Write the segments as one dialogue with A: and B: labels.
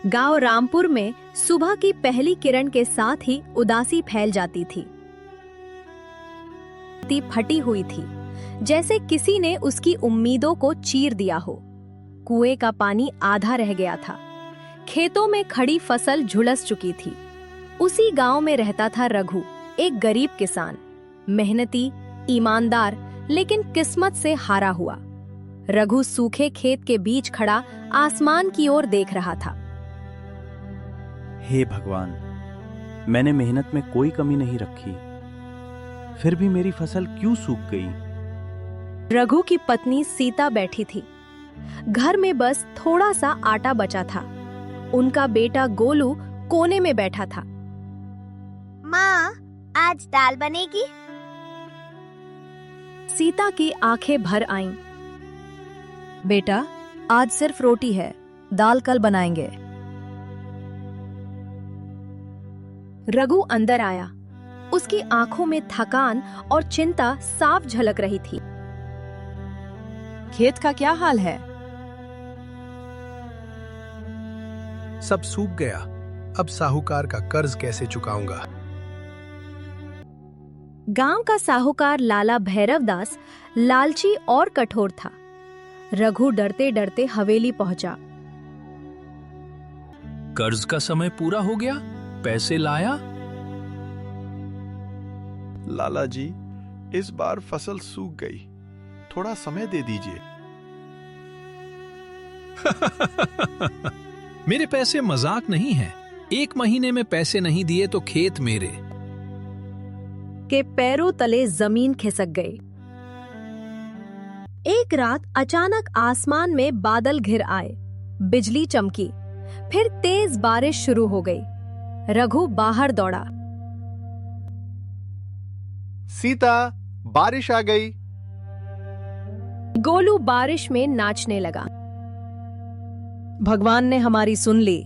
A: गांव रामपुर में सुबह की पहली किरण के साथ ही उदासी फैल जाती थी। फटी हुई थी, जैसे किसी ने उसकी उम्मीदों को चीर दिया हो। कुएं का पानी आधा रह गया था। खेतों में खड़ी फसल झुलस चुकी थी। उसी गांव में रहता था रघु, एक गरीब किसान, मेहनती, ईमानदार, लेकिन किस्मत से हारा हुआ। रघु सूखे खेत के बीच खड़ा आसमान की ओर देख रहा था।
B: हे भगवान, मैंने मेहनत में कोई कमी नहीं रखी, फिर भी मेरी फसल क्यों सूख गई?
A: रघु की पत्नी सीता बैठी थी। घर में बस थोड़ा सा आटा बचा था। उनका बेटा गोलू कोने में बैठा था।
C: माँ, आज दाल बनेगी?
A: सीता की आंखें भर आईं।
D: बेटा, आज सिर्फ रोटी है, दाल कल बनाएंगे।
A: रघु अंदर आया। उसकी आंखों में थकान और चिंता साफ झलक रही थी।
D: खेत का क्या हाल है?
E: सब सूख गया। अब साहूकार का कर्ज कैसे चुकाऊंगा?
A: गांव का साहूकार लाला भैरवदास लालची और कठोर था। रघु डरते डरते हवेली पहुंचा।
F: कर्ज का समय पूरा हो गया, पैसे लाया?
G: लाला जी, इस बार फसल सूख गई, थोड़ा समय दे दीजिए।
F: मेरे पैसे मजाक नहीं है। 1 महीने में पैसे नहीं दिए तो खेत मेरे।
A: के पैरों तले जमीन खिसक गई। एक रात अचानक आसमान में बादल घिर आए, बिजली चमकी, फिर तेज बारिश शुरू हो गई। रघु बाहर दौड़ा।
G: सीता, बारिश आ गई।
A: गोलू बारिश में नाचने लगा।
D: भगवान ने हमारी सुन ली।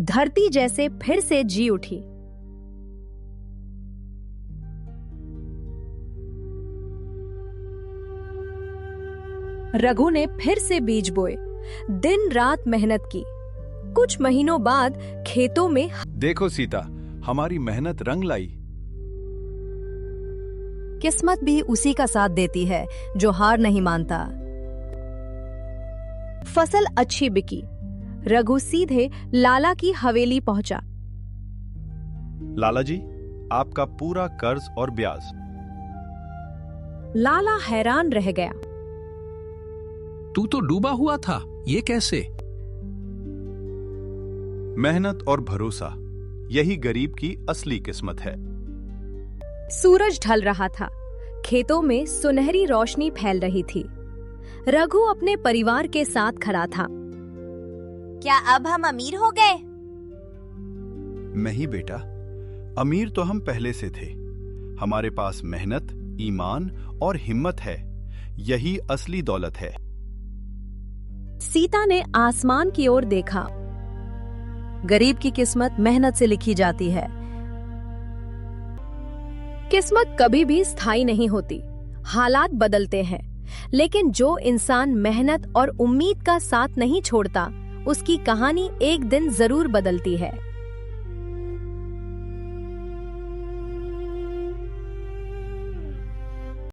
A: धरती जैसे फिर से जी उठी। रघु ने फिर से बीज बोए, दिन रात मेहनत की। कुछ महीनों बाद खेतों में
G: देखो सीता, हमारी मेहनत रंग लाई।
D: किस्मत भी उसी का साथ देती है जो हार नहीं मानता।
A: फसल अच्छी बिकी। रघु सीधे लाला की हवेली पहुंचा।
G: लाला जी, आपका पूरा कर्ज और ब्याज।
A: लाला हैरान रह गया।
F: तू तो डूबा हुआ था, ये कैसे?
G: मेहनत और भरोसा, यही गरीब की असली किस्मत है।
A: सूरज ढल रहा था। खेतों में सुनहरी रोशनी फैल रही थी। रघु अपने परिवार के साथ खड़ा था।
C: क्या अब हम अमीर हो गए?
G: नहीं बेटा, अमीर तो हम पहले से थे। हमारे पास मेहनत, ईमान और हिम्मत है। यही असली दौलत है।
A: सीता ने आसमान की ओर देखा।
D: गरीब की किस्मत मेहनत से लिखी जाती है।
A: किस्मत कभी भी स्थायी नहीं होती। हालात बदलते हैं, लेकिन जो इंसान मेहनत और उम्मीद का साथ नहीं छोड़ता, उसकी कहानी एक दिन जरूर बदलती है।